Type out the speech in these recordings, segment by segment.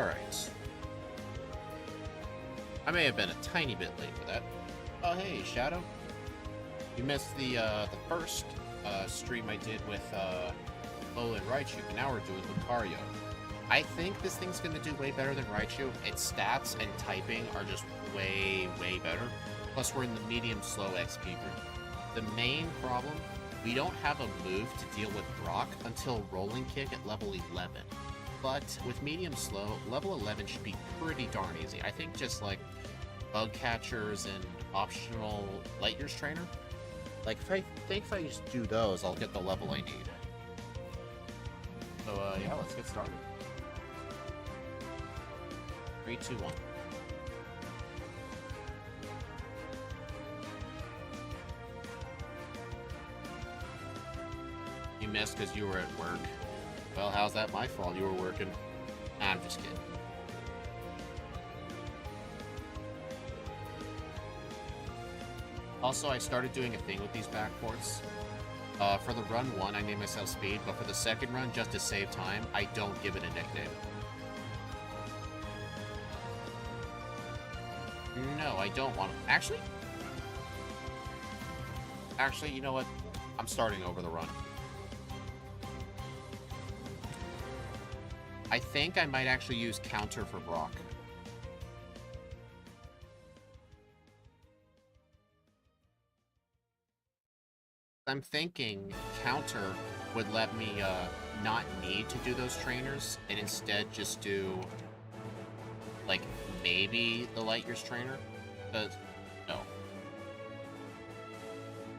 Alright. I may have been a tiny bit late for that. Oh, hey, Shadow. You missed the first stream I did with Lola and Raichu, and now we're doing Lucario. I think this thing's gonna do way better than Raichu. Its stats and typing are just way, way better. Plus, we're in the medium-slow XP group. The main problem, we don't have a move to deal with Brock until Rolling Kick at level 11. But with medium-slow, level 11 should be pretty darn easy. I think just like bug catchers and optional Light Years Trainer. Like, if I just do those, I'll get the level I need. So, yeah, let's get started. 3, 2, 1. You missed because you were at work. Well, how's that my fault? You were working. Nah, I'm just kidding. Also, I started doing a thing with these backports. For the run 1, I named myself Speed, but for the second run, just to save time, I don't give it a nickname. No, I don't want to. Actually, you know what? I'm starting over the run. I think I might actually use Counter for Brock. I'm thinking Counter would let me not need to do those trainers and instead just do, like, maybe the Light Years Trainer?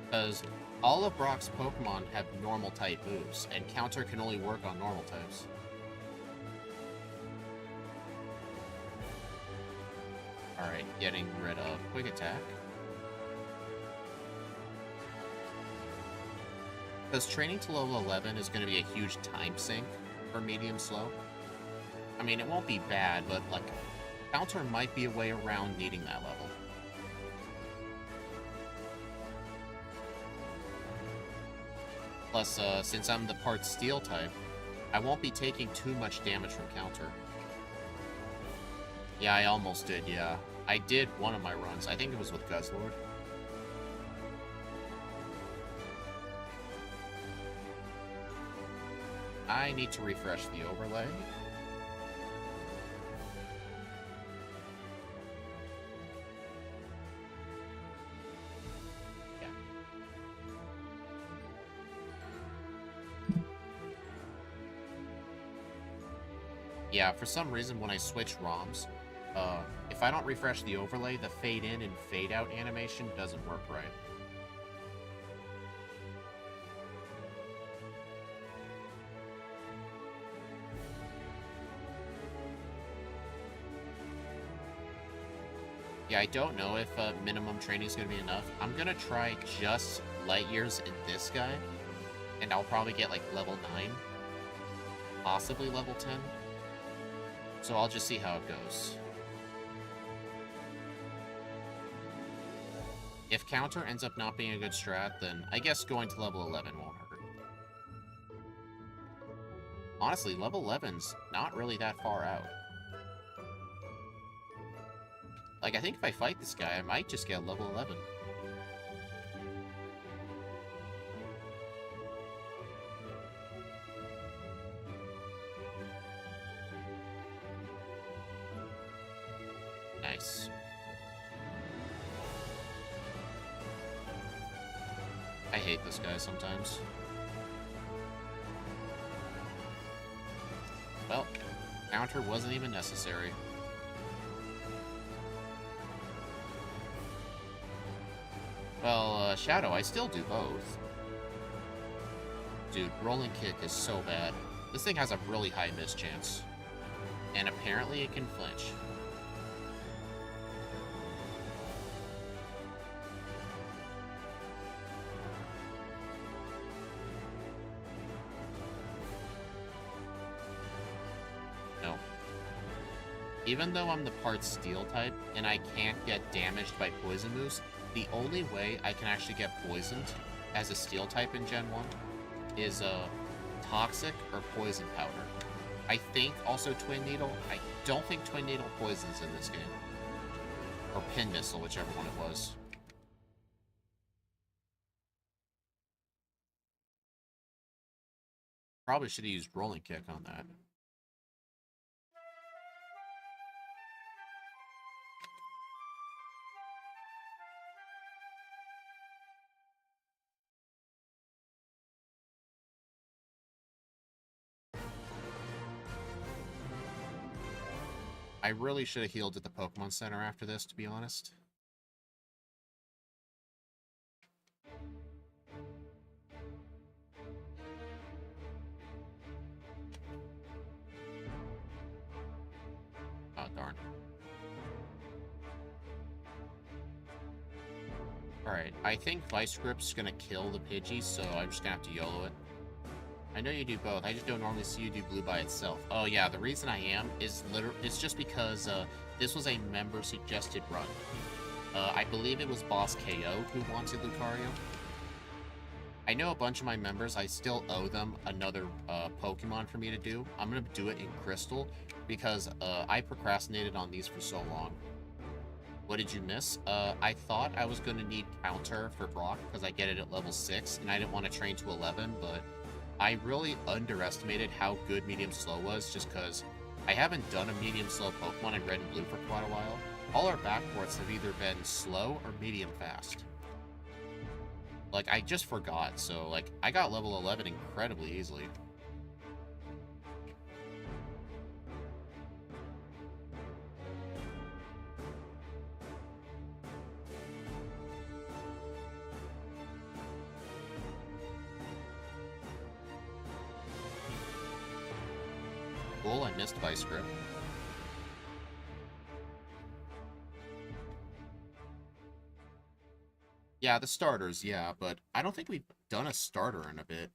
Because all of Brock's Pokemon have normal type moves, and Counter can only work on normal types. Alright, getting rid of Quick Attack. Because training to level 11 is going to be a huge time sink for medium-slow. I mean, it won't be bad, but, like, Counter might be a way around needing that level. Plus, since I'm the part Steel type, I won't be taking too much damage from Counter. Yeah, I almost did, yeah. I did one of my runs. I think it was with Guzzlord. I need to refresh the overlay. Yeah. Yeah, for some reason when I switch ROMs, if I don't refresh the overlay, the fade in and fade out animation doesn't work right. Yeah, I don't know if minimum training is going to be enough. I'm going to try just Light Years in this guy, and I'll probably get like level 9, possibly level 10. So I'll just see how it goes. If Counter ends up not being a good strat, then I guess going to level 11 won't hurt. Honestly, level 11's not really that far out. Like, I think if I fight this guy, I might just get level 11. Nice. I hate this guy sometimes. Well, Counter wasn't even necessary. Well, Shadow, I still do both. Dude, Rolling Kick is so bad. This thing has a really high miss chance. And apparently it can flinch. No. Even though I'm the part Steel type, and I can't get damaged by poison moves, the only way I can actually get poisoned as a Steel type in Gen 1 is Toxic or Poison Powder. I think also Twin Needle. I don't think Twin Needle poisons in this game. Or Pin Missile, whichever one it was. Probably should have used Rolling Kick on that. I really should have healed at the Pokemon Center after this, to be honest. Oh, darn. Alright, I think Vice Grip's gonna kill the Pidgey, so I'm just gonna have to YOLO it. I know you do both, I just don't normally see you do blue by itself. Oh yeah, the reason I am is it's just because this was a member-suggested run. I believe it was Boss KO who wanted Lucario. I know a bunch of my members, I still owe them another Pokemon for me to do. I'm gonna do it in Crystal, because I procrastinated on these for so long. What did you miss? I thought I was going to need counter for Brock because I get it at level 6, and I didn't want to train to 11, but I really underestimated how good Medium Slow was just because I haven't done a Medium Slow Pokemon in Red and Blue for quite a while. All our backports have either been slow or medium fast. Like, I just forgot, so, like, I got level 11 incredibly easily. Cool, I missed Vice Grip. Yeah, the starters, yeah, but I don't think we've done a starter in a bit.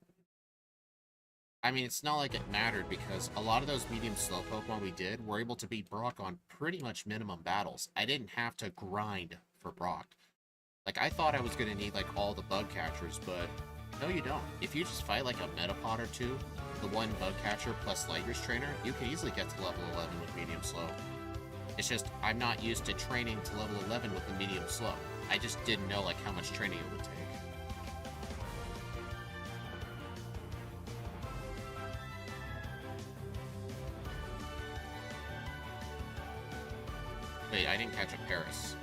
I mean, it's not like it mattered because a lot of those medium slow Pokemon we did were able to beat Brock on pretty much minimum battles. I didn't have to grind for Brock. Like, I thought I was going to need, like, all the bug catchers, but no, you don't. If you just fight, like, a Metapod or two, the one bug catcher plus Light Years trainer, you can easily get to level 11 with medium slow. It's just, I'm not used to training to level 11 with the medium slow. I just didn't know, like, how much training it would take. Wait, I didn't catch a Paris.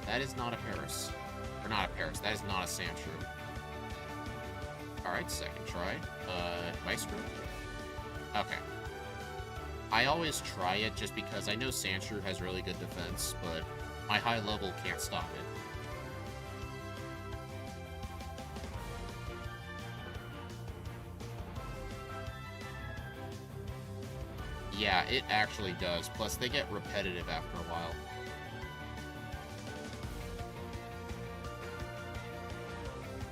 That is not a Paris. Or not a Paris, that is not a Sandshrew. Alright, second try. Vice Grip? Okay. I always try it just because I know Sandshrew has really good defense, but my high level can't stop it. Yeah, it actually does. Plus, they get repetitive after a while.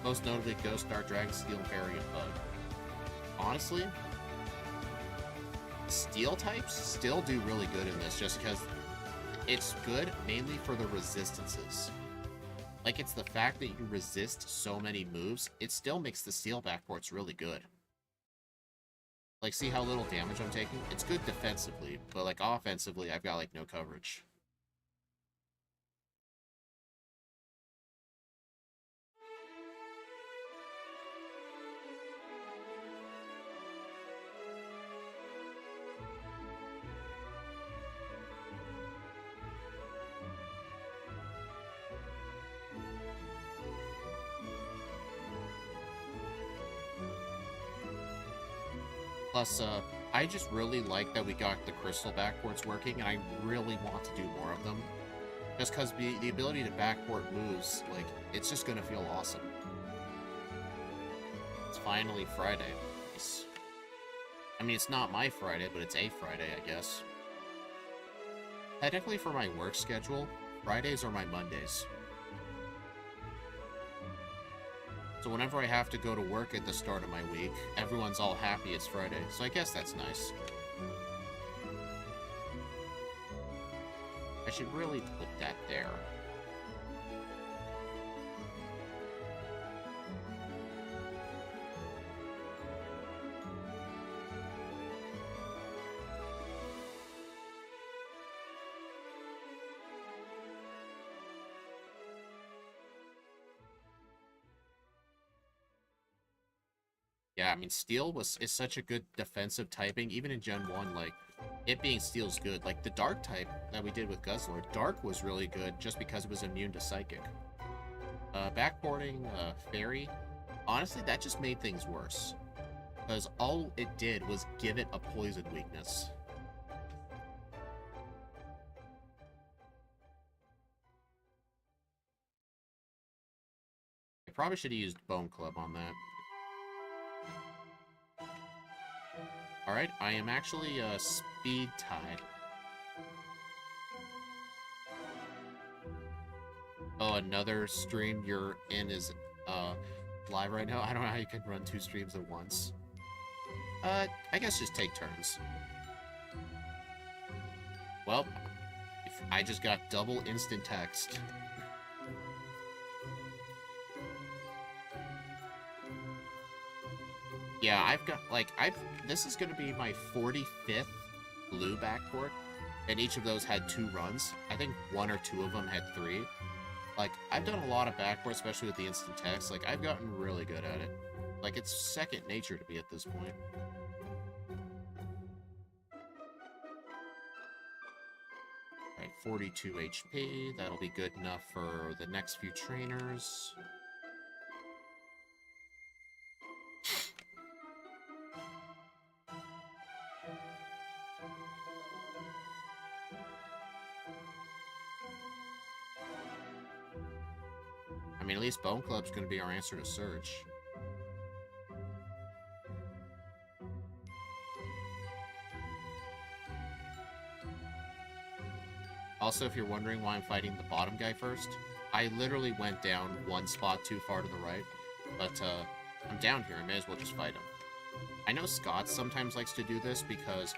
Most notably, Ghost Star, Dragon Steel, Fairy, and Bug. Honestly, Steel types still do really good in this just because it's good mainly for the resistances. Like, it's the fact that you resist so many moves, it still makes the Steel backports really good. Like, see how little damage I'm taking? It's good defensively, but, like, offensively, I've got, like, no coverage. Plus, I just really like that we got the crystal backports working, and I really want to do more of them. Just because the ability to backport moves, like, it's just gonna feel awesome. It's finally Friday. Nice. I mean, it's not my Friday, but it's a Friday, I guess. Technically, for my work schedule, Fridays are my Mondays. So whenever I have to go to work at the start of my week, everyone's all happy it's Friday, so I guess that's nice. I should really put that there. Yeah, I mean, Steel is such a good defensive typing, even in Gen 1, like, it being Steel's good. Like, the Dark type that we did with Guzzlord, Dark was really good just because it was immune to Psychic. Backporting Fairy, honestly, that just made things worse. Because all it did was give it a poison weakness. I probably should have used Bone Club on that. Alright, I am actually speed tied. Oh, another stream you're in is live right now? I don't know how you can run 2 streams at once. I guess just take turns. Well, I just got double instant text. Yeah, I've got, like, this is gonna be my 45th blue backport, and each of those had 2 runs. I think 1 or 2 of them had 3. Like, I've done a lot of backport, especially with the instant text. Like, I've gotten really good at it. Like, it's second nature to me at this point. Alright, 42 HP. That'll be good enough for the next few trainers. I mean, at least Bone Club's going to be our answer to Surge. Also, if you're wondering why I'm fighting the bottom guy first, I literally went down 1 spot too far to the right, but I'm down here, I may as well just fight him. I know Scott sometimes likes to do this because,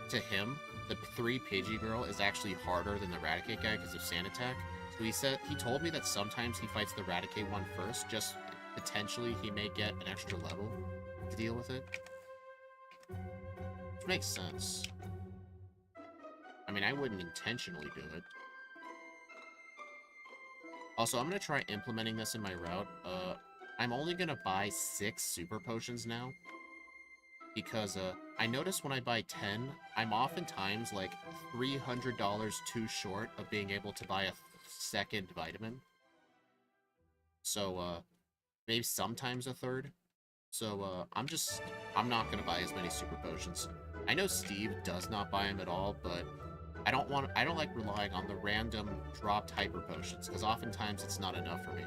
to him, the 3 Pidgey girl is actually harder than the Raticate guy because of Sand Attack. So he told me that sometimes he fights the Raticate one first, just potentially he may get an extra level to deal with it. Which makes sense. I mean, I wouldn't intentionally do it. Also, I'm going to try implementing this in my route. I'm only going to buy 6 super potions now. Because I notice when I buy 10, I'm oftentimes like $300 too short of being able to buy a second vitamin. So, maybe sometimes a third. So, I'm not going to buy as many super potions. I know Steve does not buy them at all, but I don't like relying on the random dropped hyper potions, because oftentimes it's not enough for me.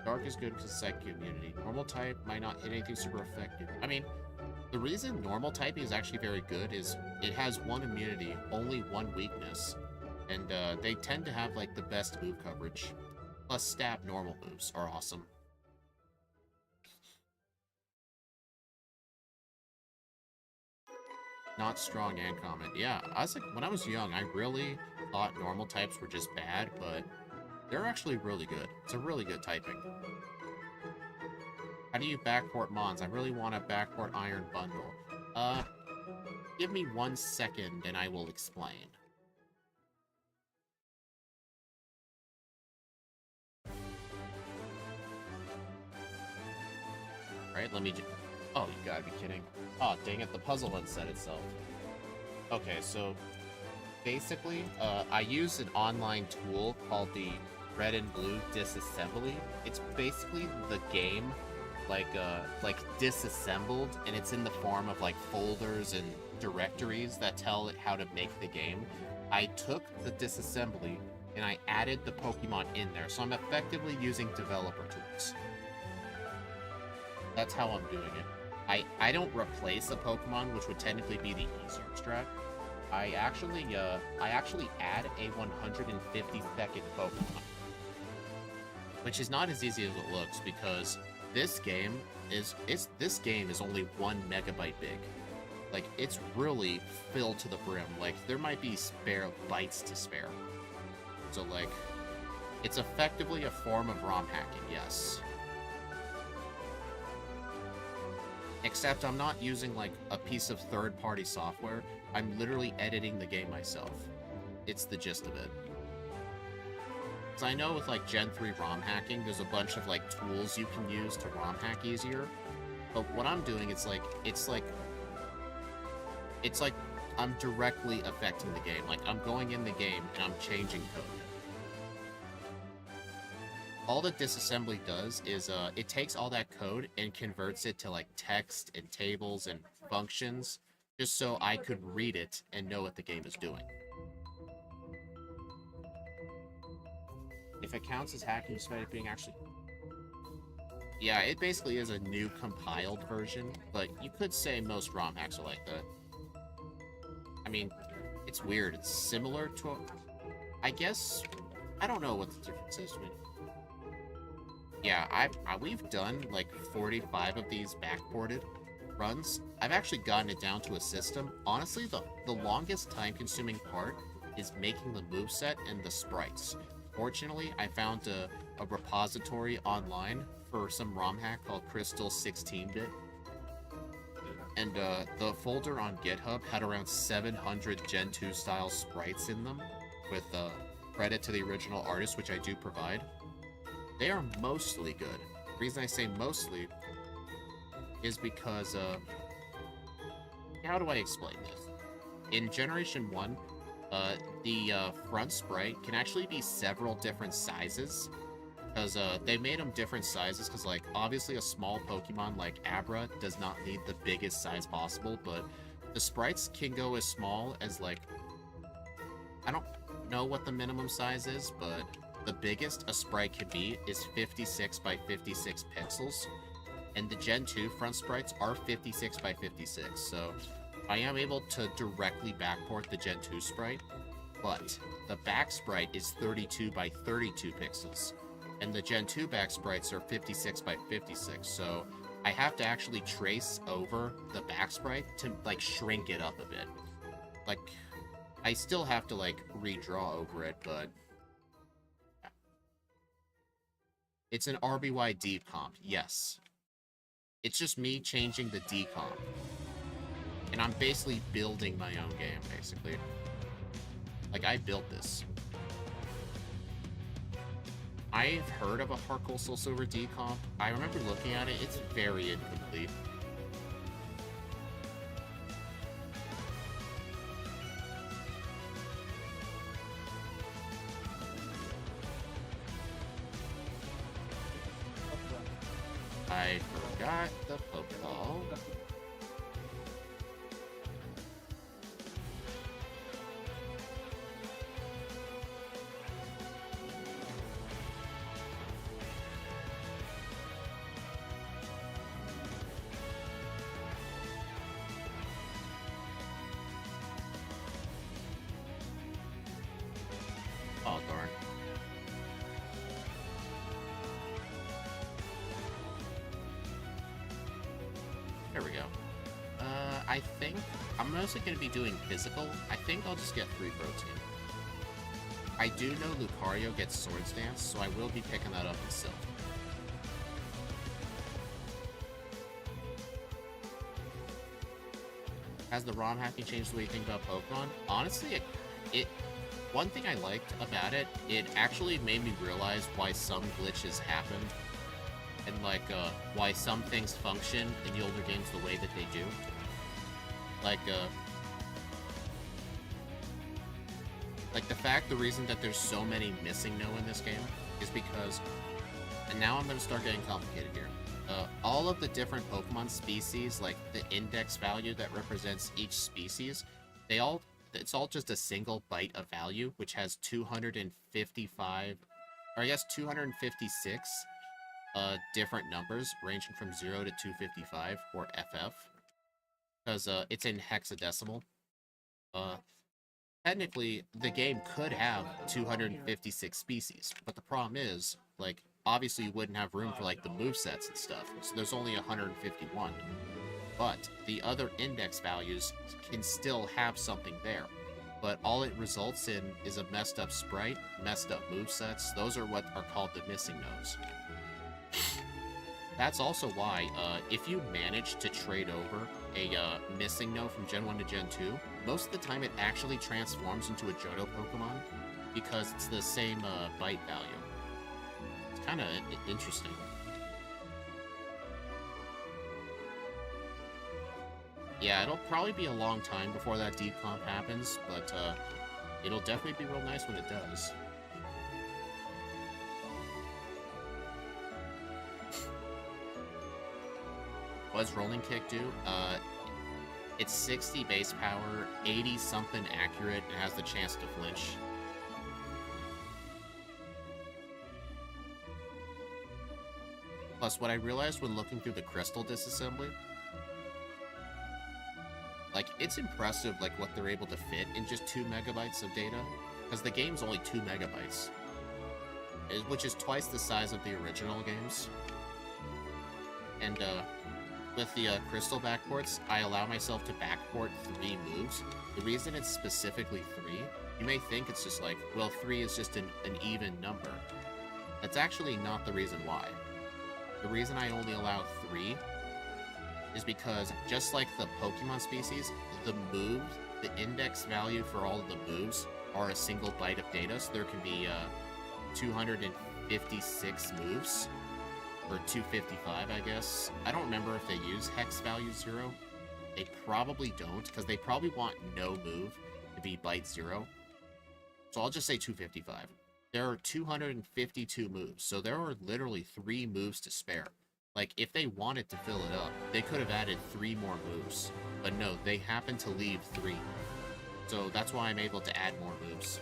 Dark is good because it's psychic immunity. Normal type might not hit anything super effective. I mean, the reason normal typing is actually very good is it has 1 immunity, only 1 weakness, and they tend to have like the best move coverage. Plus stab normal moves are awesome. Not strong and common. Yeah, when I was young, I really thought normal types were just bad, but they're actually really good. It's a really good typing. How do you backport Mons? I really want a backport Iron Bundle. Give me 1 second and I will explain. Alright, let me just... Oh, you gotta be kidding. Oh, dang it, the puzzle unset itself. Okay, so... Basically, I use an online tool called the Red and Blue Disassembly. It's basically the game, like disassembled, and it's in the form of, like, folders and directories that tell it how to make the game. I took the disassembly, and I added the Pokemon in there, so I'm effectively using developer tools. That's how I'm doing it. I don't replace a Pokemon, which would technically be the easier strat. I actually add a 150-second Pokemon, which is not as easy as it looks because this game is only 1 megabyte big. Like, it's really filled to the brim. Like, there might be spare bytes to spare. So, like, it's effectively a form of ROM hacking, yes. Except I'm not using, like, a piece of third-party software. I'm literally editing the game myself. It's the gist of it. Because I know with, like, Gen 3 ROM hacking, there's a bunch of, like, tools you can use to ROM hack easier. But what I'm doing, it's like I'm directly affecting the game. Like, I'm going in the game and I'm changing code. All that disassembly does is, it takes all that code and converts it to, like, text and tables and functions, just so I could read it and know what the game is doing. If it counts as hacking, despite it being actually... Yeah, it basically is a new compiled version, but you could say most ROM hacks are like that. I mean, it's weird. It's similar to... I guess... I don't know what the difference is between... Yeah, we've done, like, 45 of these backported runs. I've actually gotten it down to a system. Honestly, the longest time-consuming part is making the moveset and the sprites. Fortunately, I found a repository online for some ROM hack called Crystal 16-bit. And the folder on GitHub had around 700 Gen 2 style sprites in them, with credit to the original artist, which I do provide. They are mostly good. The reason I say mostly is because, how do I explain this? In Generation 1, the front sprite can actually be several different sizes, because they made them different sizes, because, like, obviously a small Pokemon like Abra does not need the biggest size possible, but the sprites can go as small as, like, I don't know what the minimum size is, but the biggest a sprite can be is 56 by 56 pixels, and the Gen 2 front sprites are 56 by 56, so I am able to directly backport the Gen 2 sprite, but the back sprite is 32 by 32 pixels, and the Gen 2 back sprites are 56 by 56, so I have to actually trace over the back sprite to, like, shrink it up a bit. Like, I still have to, like, redraw over it, but... It's an RBY decomp, yes. It's just me changing the decomp. And I'm basically building my own game, basically. Like, I built this. I've heard of a Heart Soul Silver decomp. I remember looking at it, it's very incomplete. I forgot the Pokeball. Oh, darn. There we go. I think I'm mostly going to be doing physical. I think I'll just get 3 protein. I do know Lucario gets Swords Dance, so I will be picking that up in Silk. Has the ROM hacking changed the way you think about Pokemon? Honestly, one thing I liked about it, it actually made me realize why some glitches happened, and, like, why some things function in the older games the way that they do. Like the reason that there's so many missing no in this game is because, and now I'm going to start getting complicated here, all of the different Pokemon species, like the index value that represents each species, it's all just a single byte of value, which has 255, or I guess 256 different numbers ranging from 0 to 255, or FF, because it's in hexadecimal. Technically, the game could have 256 species, but the problem is, like, obviously you wouldn't have room for, like, the movesets and stuff, so there's only 151. But the other index values can still have something there. But all it results in is a messed up sprite, messed up movesets. Those are what are called the missing nodes. That's also why, if you manage to trade over a missing node from Gen 1 to Gen 2, most of the time it actually transforms into a Johto Pokemon, because it's the same byte value. It's kind of interesting. Yeah, it'll probably be a long time before that decomp happens, but it'll definitely be real nice when it does. What does Rolling Kick do? It's 60 base power, 80 something accurate, and has the chance to flinch. Plus, what I realized when looking through the crystal disassembly, like, it's impressive, like, what they're able to fit in just 2 megabytes of data, because the game's only 2 megabytes, which is twice the size of the original games. And, with the crystal backports, I allow myself to backport 3 moves. The reason it's specifically 3, you may think it's just like, well, 3 is just an even number. That's actually not the reason why. The reason I only allow 3 is because, just like the Pokemon species, the index value for all of the moves are a single byte of data, so there can be 256 moves, or 255, I guess. I don't remember if they use hex value 0. They probably don't, because they probably want no move to be byte 0. So I'll just say 255. There are 252 moves, so there are literally 3 moves to spare. Like, if they wanted to fill it up, they could have added 3 more moves. But no, they happen to leave 3. So that's why I'm able to add more moves.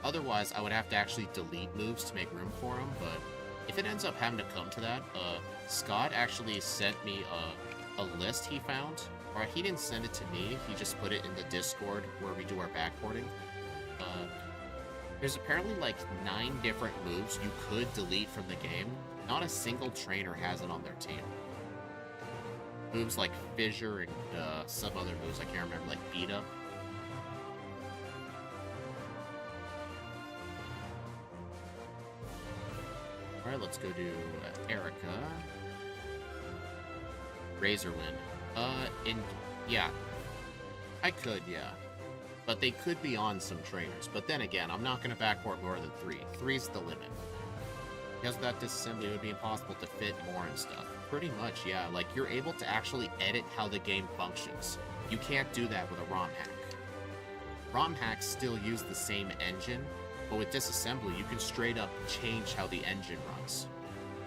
Otherwise, I would have to actually delete moves to make room for them, but if it ends up having to come to that, Scott actually sent me a list he found. Or he didn't send it to me, he just put it in the Discord where we do our backporting. There's apparently like 9 different moves you could delete from the game. Not a single trainer has it on their team. Moves like Fissure and some other moves I can't remember, like Beat Up. Alright, let's go to Erica. Razor Wind. Yeah. I could, yeah. But they could be on some trainers. But then again, I'm not going to backport more than 3. 3's the limit. Because of that disassembly, it would be impossible to fit more and stuff. Pretty much, yeah. Like, you're able to actually edit how the game functions. You can't do that with a ROM hack. ROM hacks still use the same engine, but with disassembly, you can straight up change how the engine runs.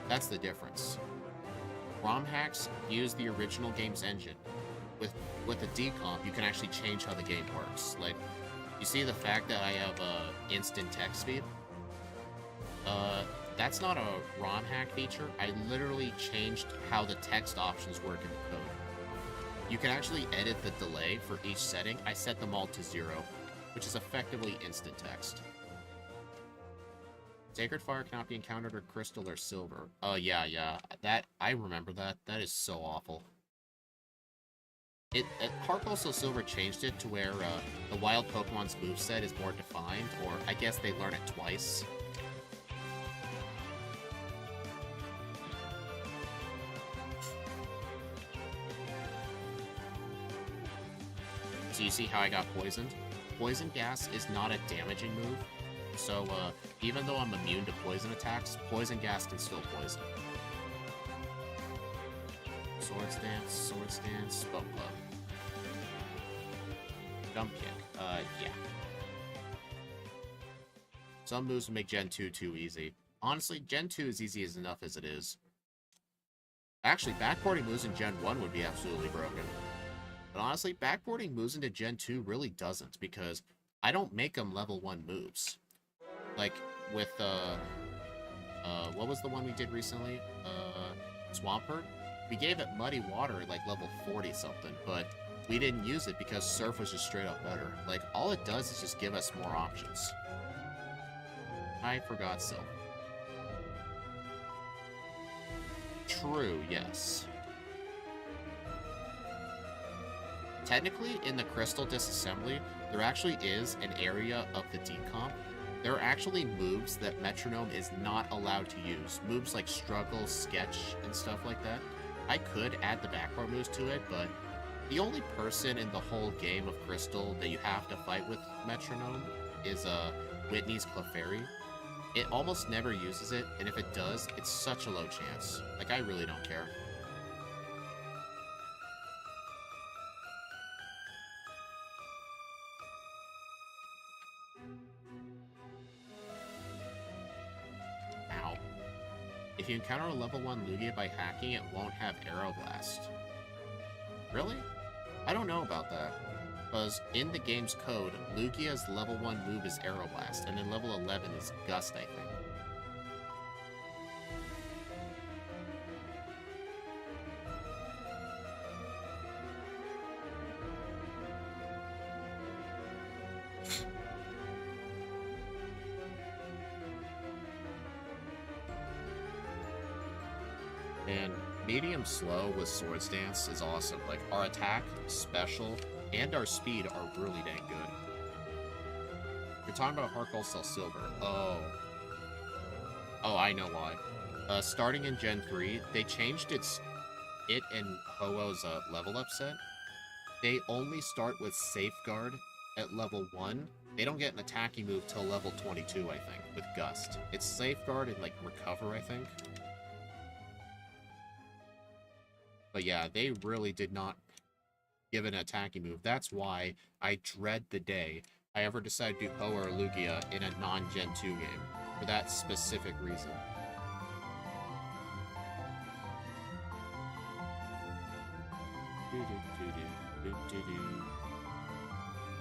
That's the difference. ROM hacks use the original game's engine. With a decomp, you can actually change how the game works. Like, you see the fact that I have instant text speed? That's not a ROM hack feature. I literally changed how the text options work in the code. You can actually edit the delay for each setting. I set them all to 0, which is effectively instant text. Sacred Fire cannot be encountered or crystal or silver. Oh, yeah. That, I remember that. That is so awful. Heart Soul Silver changed it to where the wild Pokemon's moveset is more defined, or I guess they learn it twice. So you see how I got poisoned? Poison gas is not a damaging move, so even though I'm immune to poison attacks, poison gas can still poison. Sword Stance, Bone Club. Jump Kick, yeah. Some moves make Gen 2 too easy. Honestly, Gen 2 is easy as enough as it is. Actually, backporting moves in Gen 1 would be absolutely broken. But honestly, backporting moves into Gen 2 really doesn't, because I don't make them level 1 moves. Like, with, what was the one we did recently? Swampert? We gave it Muddy Water at, like, level 40-something, but we didn't use it because Surf was just straight up better. Like, all it does is just give us more options. I forgot Silver. True, yes. Technically, in the Crystal Disassembly, there actually is an area of the decomp. There are actually moves that Metronome is not allowed to use. Moves like Struggle, Sketch, and stuff like that. I could add the backport moves to it, but the only person in the whole game of Crystal that you have to fight with Metronome is Whitney's Clefairy. It almost never uses it, and if it does, it's such a low chance. Like, I really don't care. Ow. If you encounter a level 1 Lugia by hacking, it won't have Aeroblast. Really? I don't know about that. Because in the game's code, Lugia's level 1 move is Aeroblast, and then level 11 is Gust, I think. And medium slow with Swords Dance is awesome. Like, our attack, special, and our speed are really dang good. You're talking about Heart Gold Cell Silver. Oh. Oh, I know why. Starting in Gen 3, they changed it and Ho-Oh's level up set. They only start with Safeguard at level 1. They don't get an attacking move till level 22, I think, with Gust. It's Safeguard and, like, Recover, I think. But yeah, they really did not give an attacking move. That's why I dread the day I ever decide to do Ho-Oh or Lugia in a non-Gen 2 game. For that specific reason.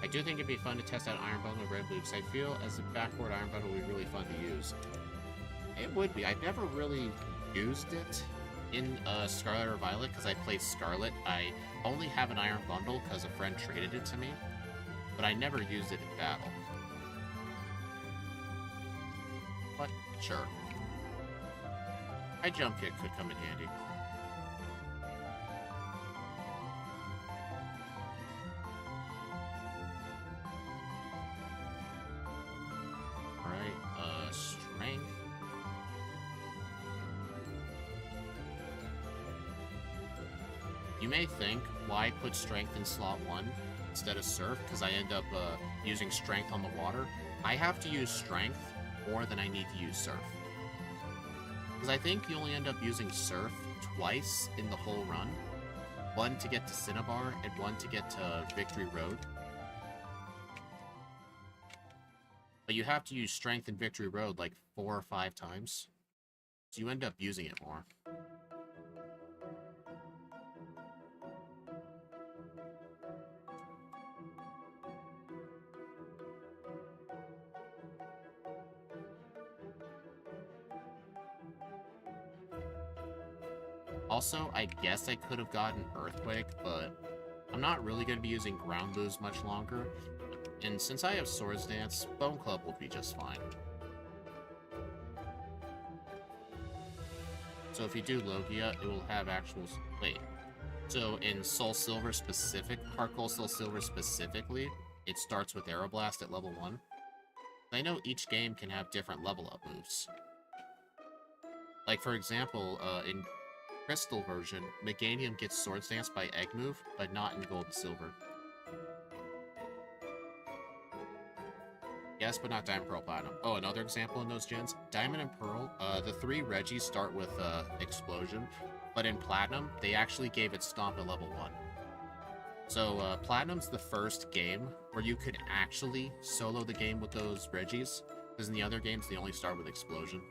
I do think it'd be fun to test out Iron Bundle and Red Blue, because I feel as a Backport Iron Bundle would be really fun to use. It would be. I've never really used it in Scarlet or Violet, because I played Scarlet. I only have an Iron Bundle because a friend traded it to me, but I never used it in battle. But, sure. My jump kick could come in handy. Alright, strength. You may think, why put strength in slot 1 instead of surf? Because I end up using strength on the water. I have to use strength more than I need to use surf. Because I think you only end up using surf twice in the whole run. One to get to Cinnabar, and one to get to Victory Road. But you have to use strength in Victory Road like 4 or 5 times. So you end up using it more. Also, I guess I could have gotten Earthquake, but I'm not really going to be using Ground Moves much longer. And since I have Swords Dance, Bone Club will be just fine. So if you do Logia, it will have actual... Wait. So in Soul Silver specific, Heart Gold Soul Silver specifically, it starts with Aeroblast at level 1. I know each game can have different level up moves. Like, for example, in Crystal version, Meganium gets Swords Dance by Egg Move, but not in Gold and Silver. Yes, but not Diamond, Pearl, Platinum. Oh, another example in those gens. Diamond and Pearl, the 3 Regis start with Explosion, but in Platinum, they actually gave it Stomp at level 1. So, Platinum's the first game where you could actually solo the game with those Regis, because in the other games, they only start with Explosion.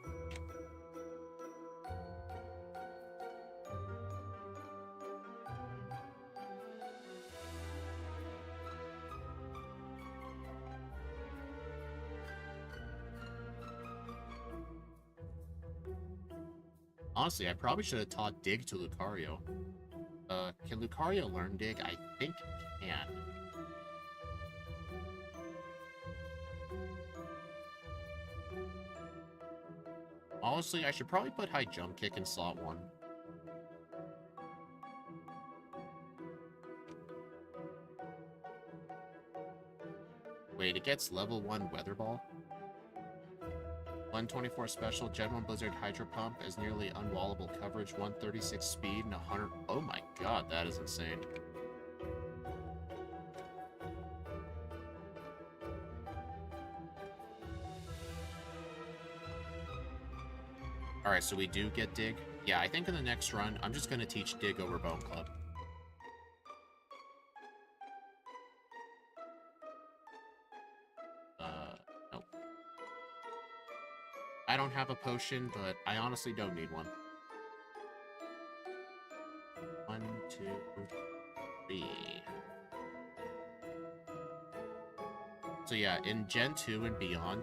Honestly, I probably should have taught Dig to Lucario. Can Lucario learn Dig? I think he can. Honestly, I should probably put High Jump Kick in slot 1. Wait, it gets level 1 Weather Ball? 124 special, Gen 1 Blizzard Hydro Pump as nearly unwallable coverage, 136 speed, and 100... Oh my god, that is insane. Alright, so we do get Dig. Yeah, I think in the next run, I'm just going to teach Dig over Bone Club. Nope. I don't have a potion, but I honestly don't need one. 1, 2, 3. So yeah, in Gen 2 and beyond,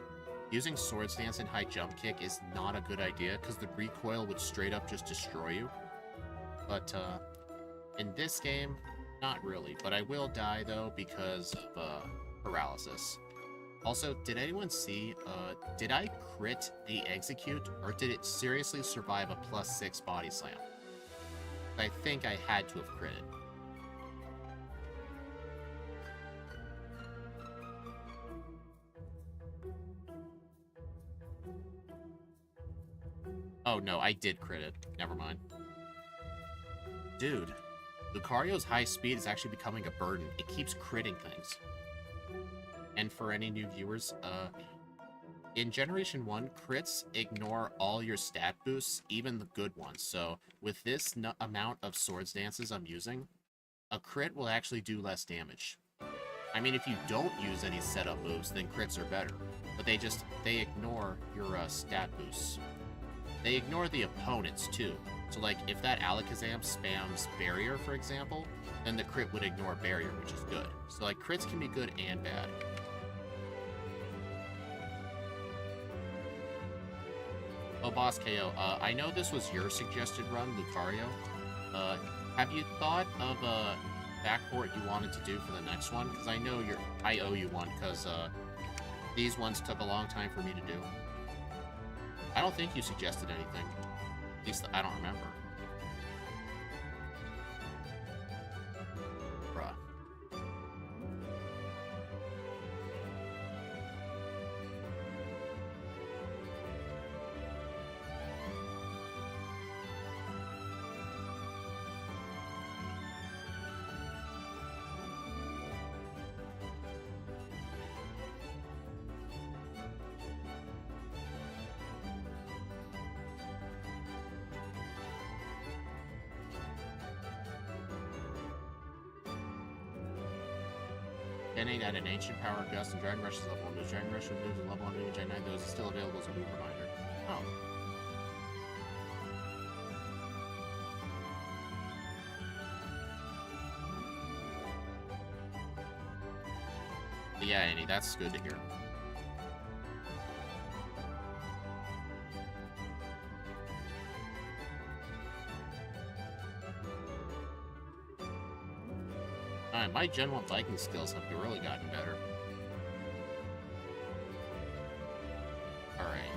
using Sword Stance and High Jump Kick is not a good idea, because the recoil would straight up just destroy you. But, in this game, not really. But I will die, though, because of, paralysis. Also, did anyone see, did I crit the execute, or did it seriously survive a +6 body slam? I think I had to have critted. Oh, no, I did crit it. Never mind. Dude, Lucario's high speed is actually becoming a burden. It keeps critting things. And for any new viewers, in Generation 1, crits ignore all your stat boosts, even the good ones. So, with this amount of Sword Dances I'm using, a crit will actually do less damage. I mean, if you don't use any setup moves, then crits are better. But they ignore your stat boosts. They ignore the opponents, too. So, like, if that Alakazam spams Barrier, for example, then the crit would ignore Barrier, which is good. So, like, crits can be good and bad. Oh, Boss KO, I know this was your suggested run, Lucario. Have you thought of a backport you wanted to do for the next one? Because I know I owe you one, because these ones took a long time for me to do. I don't think you suggested anything. At least I don't remember. Bruh. Gen 8 at an Ancient Power Gust and Dragon Rush is level 1 moves. Dragon Rush removes and level 1 move in Gen 9. Those are still available as a move reminder. Oh. Yeah, Annie, that's good to hear. My Gen 1 Viking skills have really gotten better. Alright,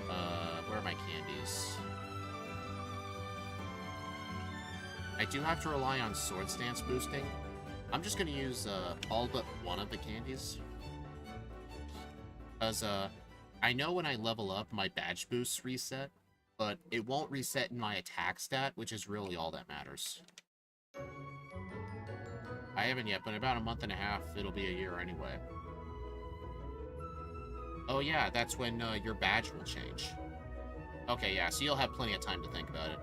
where are my candies? I do have to rely on Sword Stance boosting. I'm just gonna use, all but one of the candies. Because, I know when I level up, my badge boosts reset, but it won't reset in my attack stat, which is really all that matters. I haven't yet, but in about a month and a half, it'll be a year anyway. Oh yeah, that's when your badge will change. Okay, yeah, so you'll have plenty of time to think about it.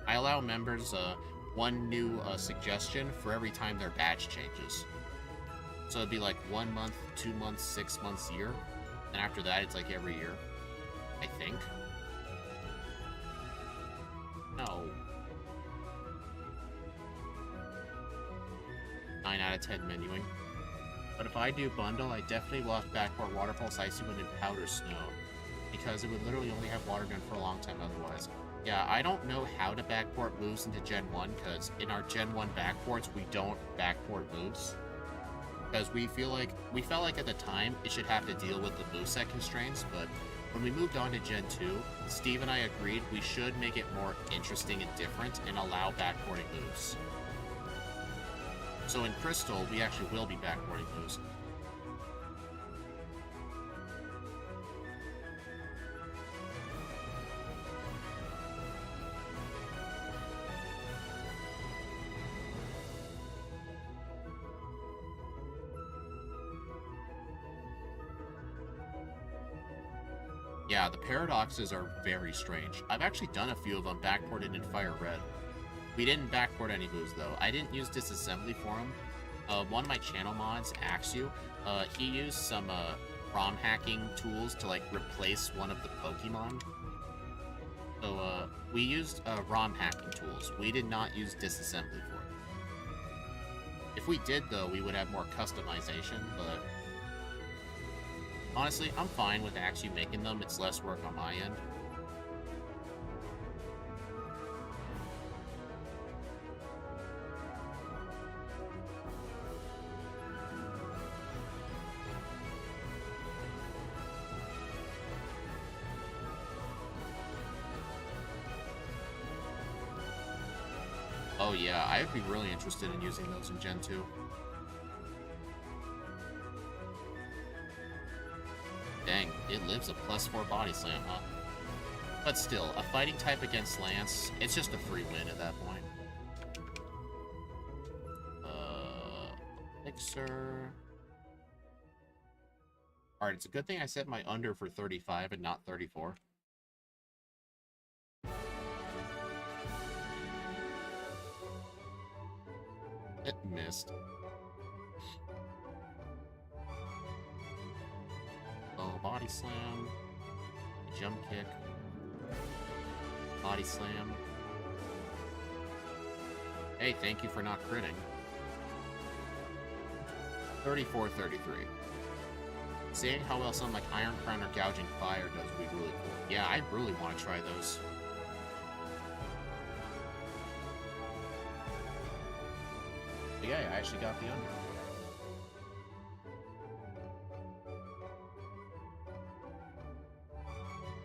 I allow members one new suggestion for every time their badge changes. So it'd be like 1 month, 2 months, 6 months, year. And after that, it's like every year. I think. No. 9 out of 10 menuing. But if I do bundle, I definitely will have Backport, Water Pulse, Icy Wind, and Powder Snow. Because it would literally only have Water Gun for a long time otherwise. Yeah, I don't know how to backport moves into Gen 1, because in our Gen 1 backports, we don't backport moves. Because we felt like at the time, it should have to deal with the moveset constraints, but when we moved on to Gen 2, Steve and I agreed we should make it more interesting and different and allow backporting moves. So in Crystal, we actually will be backporting moves. Yeah, the paradoxes are very strange. I've actually done a few of them backported in Fire Red. We didn't backport any moves, though. I didn't use disassembly for them. One of my channel mods, Axu, he used some ROM hacking tools to, like, replace one of the Pokemon. So, we used ROM hacking tools. We did not use disassembly for it. If we did, though, we would have more customization, but... honestly, I'm fine with actually making them. It's less work on my end. Oh yeah, I'd be really interested in using those in Gen 2. Dang, it lives a +4 body slam, huh? But still, a fighting type against Lance, it's just a free win at that point. Elixir... Alright, it's a good thing I set my under for 35 and not 34. It missed. Oh, body slam. Jump kick. Body slam. Hey, thank you for not critting. 34-33. Seeing how well something like Iron Crown or Gouging Fire does would be really cool. Yeah, I really want to try those. But yeah, I actually got the under.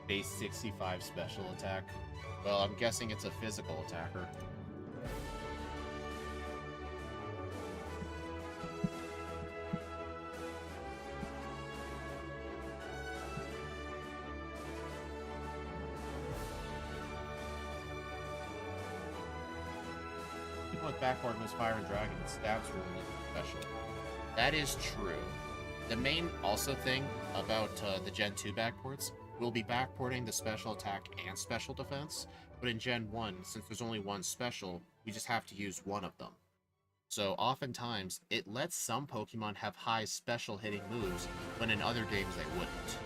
Base 65 special attack. Well, I'm guessing it's a physical attacker. People with Backport was Fire and Dragon, stabs were really special. That is true. The main also thing about the Gen 2 backports, we'll be backporting the special attack and special defense, but in Gen 1, since there's only one special, we just have to use one of them. So oftentimes, it lets some Pokemon have high special hitting moves, when in other games they wouldn't.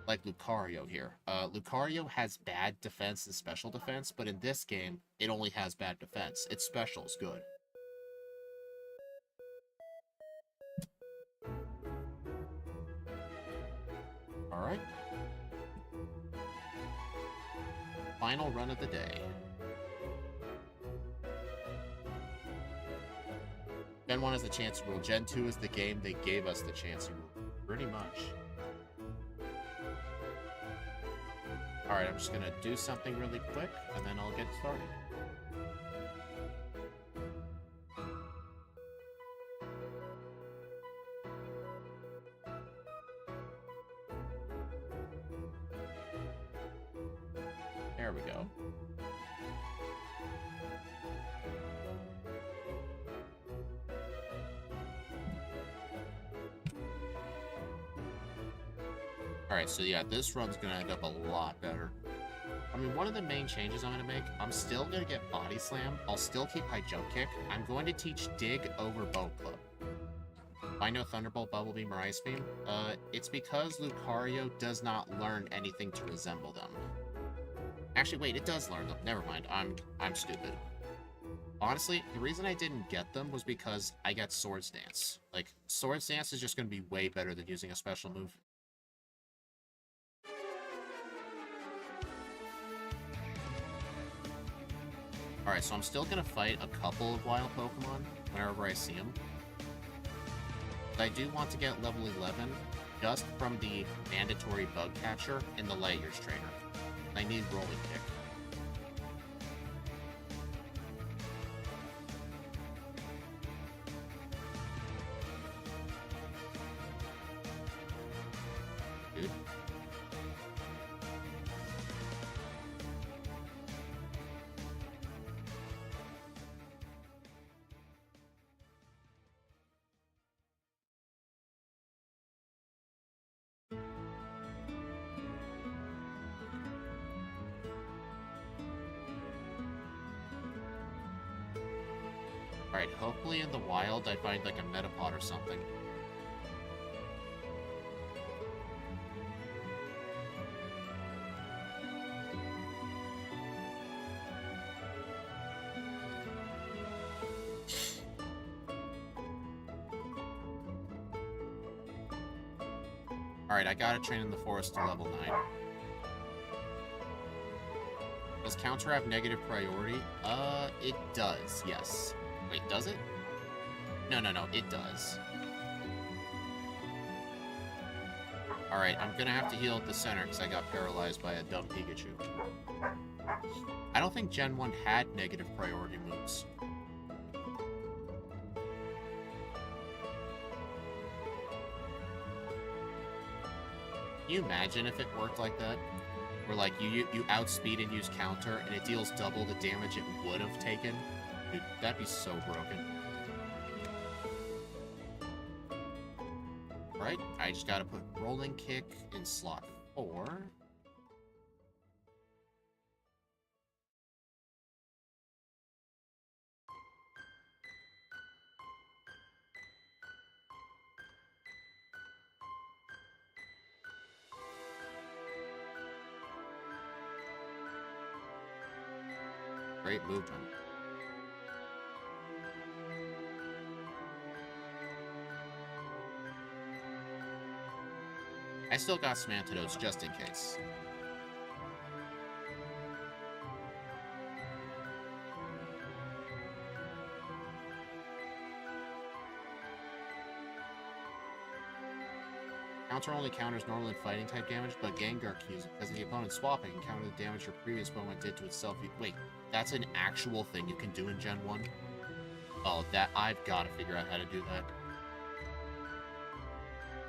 Like Lucario here. Lucario has bad defense and special defense, but in this game, it only has bad defense. Its special is good. Alright. Final run of the day. Gen 1 is the chance to rule. Gen 2 is the game they gave us the chance to rule. Pretty much. Alright, I'm just gonna do something really quick, and then I'll get started. There we go. Alright, so yeah, this run's gonna end up a lot better. I mean, one of the main changes I'm gonna make, I'm still gonna get Body Slam, I'll still keep High Jump Kick, I'm going to teach Dig over Bone Club. Why no Thunderbolt, Bubble Beam, or Ice Beam? It's because Lucario does not learn anything to resemble them. Actually, wait, it does learn them. Never mind, I'm stupid. Honestly, the reason I didn't get them was because I got Swords Dance. Like, Swords Dance is just gonna be way better than using a special move. Alright, so I'm still gonna fight a couple of wild Pokemon whenever I see them. But I do want to get level 11 just from the mandatory Bug Catcher in the Light Years Trainer. I need Rolling Kick. Dude. Alright, hopefully in the wild I find like a metapod or something. Alright, I gotta train in the forest to level 9. Does counter have negative priority? It does, yes. Wait, does it? No, it does. Alright, I'm gonna have to heal at the center because I got paralyzed by a dumb Pikachu. I don't think Gen 1 had negative priority moves. Can you imagine if it worked like that? Where, like, you outspeed and use counter, and it deals double the damage it would have taken? Dude, that'd be so broken. Right, I just gotta put rolling kick in slot 4. Great movement. I still got some antidotes just in case. Counter only counters normal and fighting type damage, but Gengar Qs, because of the opponent swapping, can counter the damage your previous opponent did to itself. Wait, that's an actual thing you can do in Gen 1? Oh, I've got to figure out how to do that.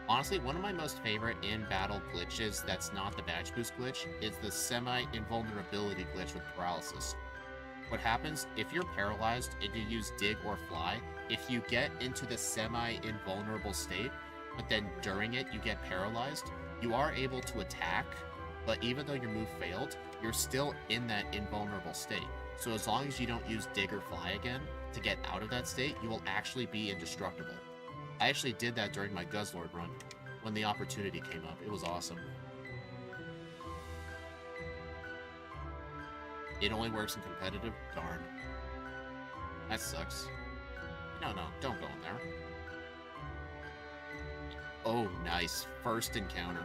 Honestly, one of my most favorite in-battle glitches that's not the badge boost glitch is the semi-invulnerability glitch with paralysis. What happens, if you're paralyzed and you use dig or fly, if you get into the semi-invulnerable state, but then during it you get paralyzed, you are able to attack, but even though your move failed, you're still in that invulnerable state. So as long as you don't use dig or fly again to get out of that state, you will actually be indestructible. I actually did that during my Guzzlord run, when the opportunity came up. It was awesome. It only works in competitive? Darn. That sucks. No, don't go in there. Oh, nice. First encounter.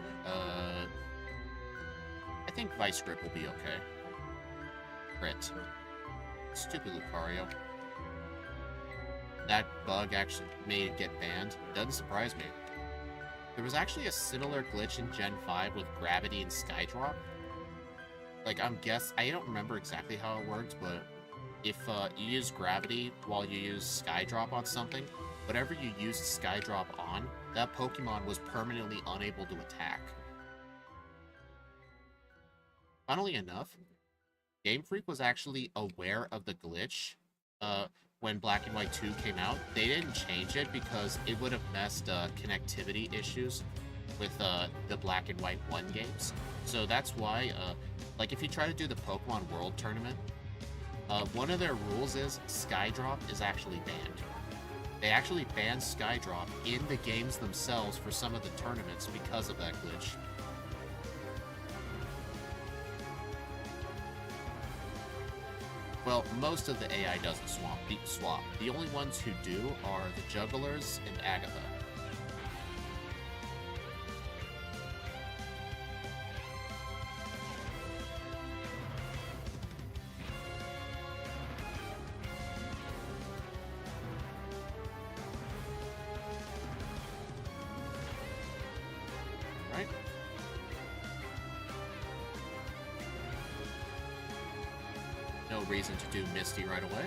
I think Vice Grip will be okay. Crit. Stupid Lucario. That bug actually made it get banned. Doesn't surprise me. There was actually a similar glitch in Gen 5 with Gravity and Skydrop. Like, I don't remember exactly how it worked, but if you use Gravity while you use Skydrop on something, whatever you used Skydrop on, that Pokemon was permanently unable to attack. Funnily enough, Game Freak was actually aware of the glitch when Black and White 2 came out. They didn't change it because it would have messed connectivity issues with the Black and White 1 games. So that's why, like, if you try to do the Pokemon World Tournament, one of their rules is Skydrop is actually banned. They actually banned Skydrop in the games themselves for some of the tournaments because of that glitch. Well, most of the AI doesn't swap. The only ones who do are the Jugglers and Agatha. Right? No reason to do Misty right away.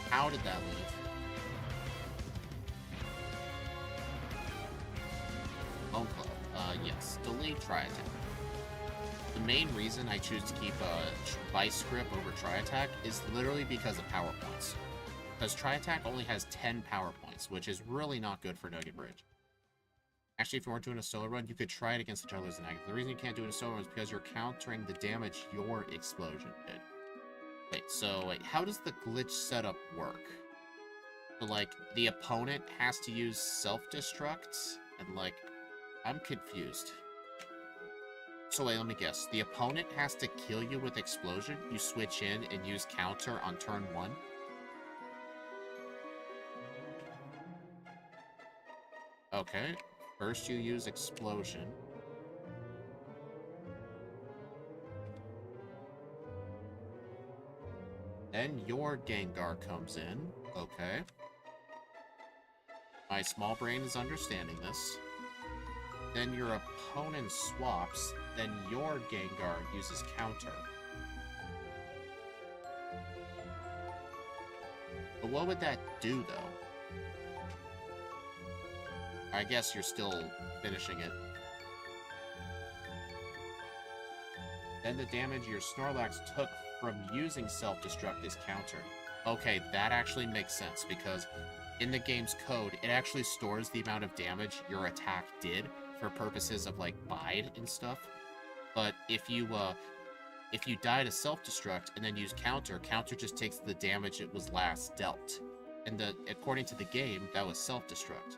How did that leave? Bone Club. Yes. Delete Tri-Attack. The main reason I choose to keep Vice Grip over Tri-Attack is literally because of power points. Because Tri-Attack only has 10 power points, which is really not good for Nugget Bridge. Actually, if you weren't doing a solo run, you could try it against the jugglers and negative. The reason you can't do it in a solo run is because you're countering the damage your explosion did. Wait, how does the glitch setup work? So, like, the opponent has to use self-destruct, and, like, I'm confused. So wait, let me guess. The opponent has to kill you with explosion, you switch in and use counter on turn 1? Okay, first you use explosion. Then your Gengar comes in. Okay. My small brain is understanding this. Then your opponent swaps. Then your Gengar uses counter. But what would that do, though? I guess you're still finishing it. Then the damage your Snorlax took from using self-destruct is countered. Okay, that actually makes sense, because in the game's code, it actually stores the amount of damage your attack did for purposes of, like, bide and stuff. But if you die to self-destruct and then use counter, counter just takes the damage it was last dealt. And according to the game, that was self-destruct.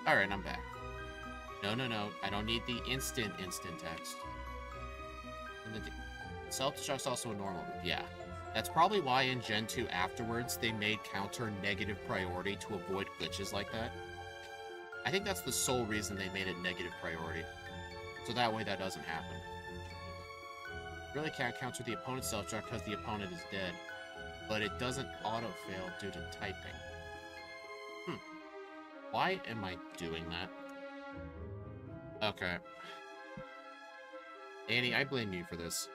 Alright, I'm back. No. I don't need the instant text. And the self-destruct's also a normal move. Yeah. That's probably why in Gen 2 afterwards, they made counter negative priority to avoid glitches like that. I think that's the sole reason they made it negative priority. So that way that doesn't happen. Really can't counter the opponent's self-destruct because the opponent is dead. But it doesn't auto-fail due to typing. Why am I doing that? Okay. Annie, I blame you for this.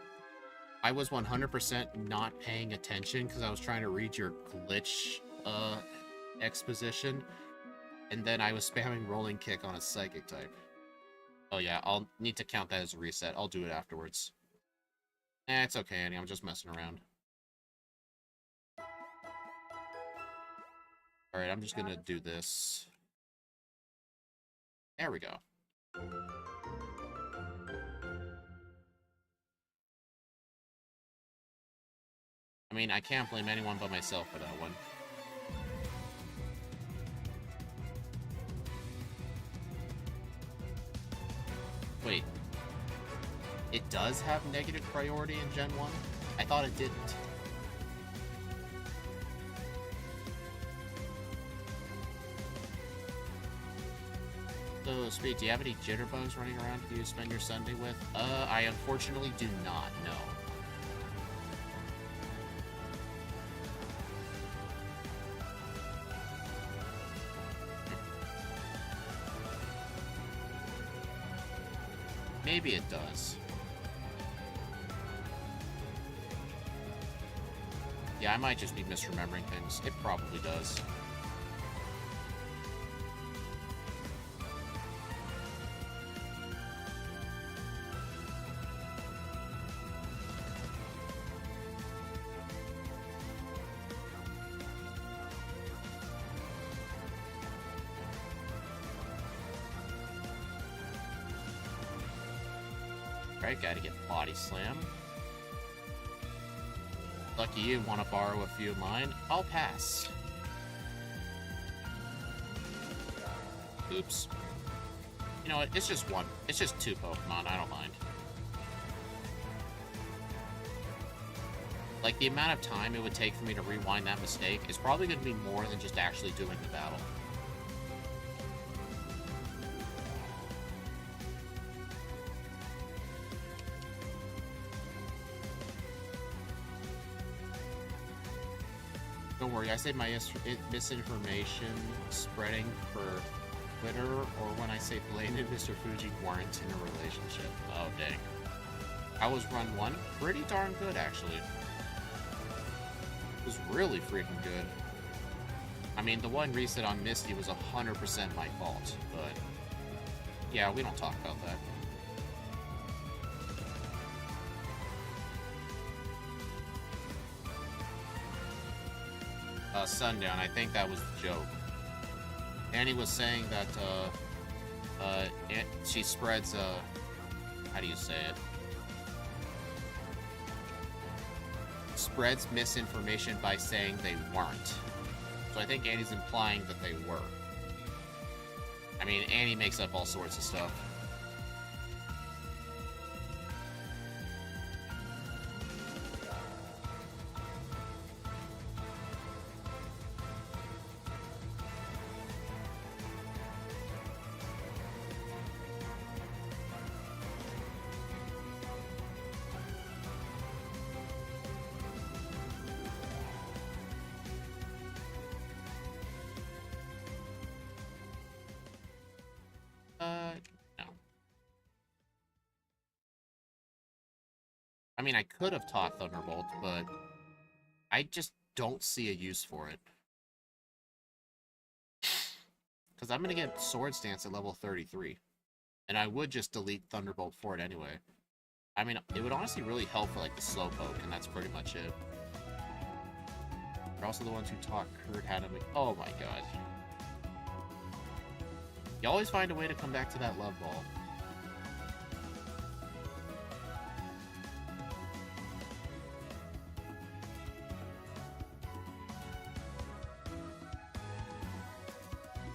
I was 100% not paying attention because I was trying to read your glitch exposition, and then I was spamming rolling kick on a psychic type. Oh yeah, I'll need to count that as a reset. I'll do it afterwards. It's okay, Annie. I'm just messing around. Alright, I'm just gonna do this. There we go. I mean, I can't blame anyone but myself for that one. Wait. It does have negative priority in Gen 1? I thought it didn't. So, Speed, do you have any jitterbugs running around you spend your Sunday with? I unfortunately do not, no. Maybe it does. Yeah, I might just be misremembering things. It probably does. Right, gotta get body slam. Lucky you, want to borrow a few of mine? I'll pass. Oops. You know what, it's just one. It's just 2 Pokemon, I don't mind. Like, the amount of time it would take for me to rewind that mistake is probably going to be more than just actually doing the battle. Don't worry, I say my misinformation spreading for Twitter, or when I say Blaine and Mr. Fuji weren't in a relationship. Oh, dang. How was run 1? Pretty darn good, actually. It was really freaking good. I mean, the one reset on Misty was 100% my fault, but... yeah, we don't talk about that. Sundown, I think that was the joke. Annie was saying that, she spreads, how do you say it? Spreads misinformation by saying they weren't. So I think Annie's implying that they were. I mean, Annie makes up all sorts of stuff. No. I mean, I could have taught Thunderbolt, but I just don't see a use for it. Because I'm going to get Swords Dance at level 33. And I would just delete Thunderbolt for it anyway. I mean, it would honestly really help for, like, the Slowpoke, and that's pretty much it. They're also the ones who taught Kurt how to make... oh my god. You always find a way to come back to that love ball.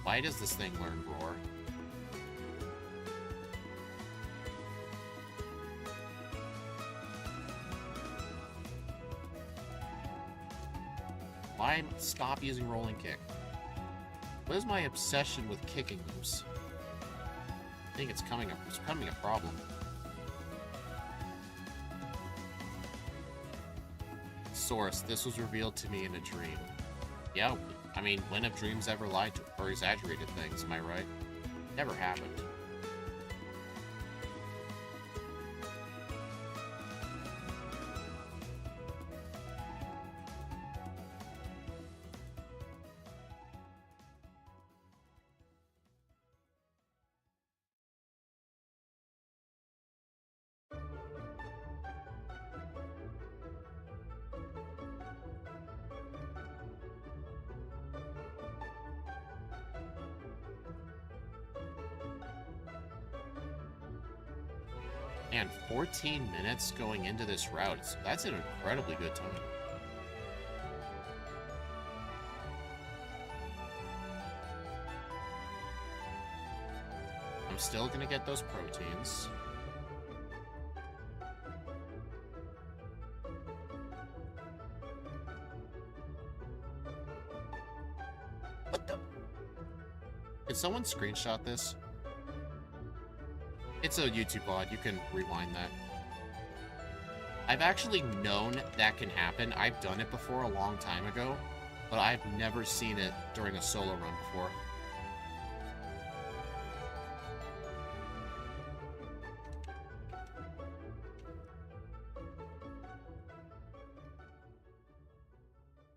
Why does this thing learn Roar? Why stop using Rolling Kick? What is my obsession with kicking moves? I think it's becoming a problem. Source, this was revealed to me in a dream. Yeah, I mean, when have dreams ever lied to or exaggerated things, am I right? Never happened. And 14 minutes going into this route. So that's an incredibly good time. I'm still gonna get those proteins. What the? Did someone screenshot this? It's a YouTube VOD, you can rewind that. I've actually known that can happen. I've done it before a long time ago, but I've never seen it during a solo run before.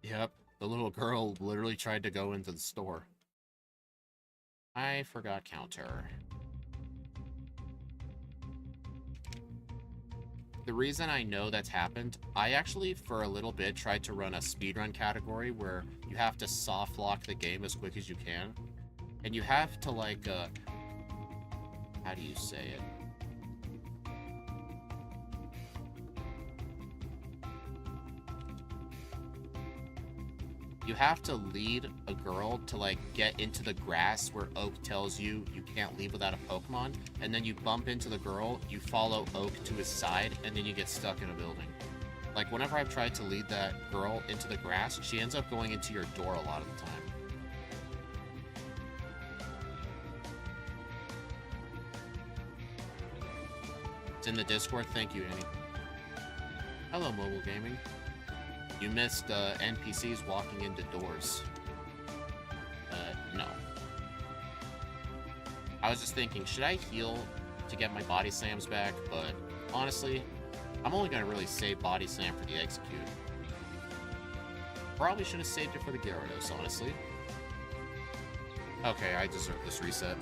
Yep, the little girl literally tried to go into the store. I forgot counter. The reason I know that's happened, I actually, for a little bit, tried to run a speedrun category where you have to soft lock the game as quick as you can. And you have to, like, how do you say it? You have to lead a girl to, like, get into the grass where Oak tells you you can't leave without a Pokemon, and then you bump into the girl, you follow Oak to his side, and then you get stuck in a building. Like, whenever I've tried to lead that girl into the grass, she ends up going into your door a lot of the time. It's in the Discord. Thank you, Annie. Hello, mobile gaming. You missed NPCs walking into doors. No. I was just thinking, should I heal to get my body slams back? But honestly, I'm only going to really save body slam for the execute. Probably should have saved it for the Gyarados, honestly. Okay, I deserve this reset.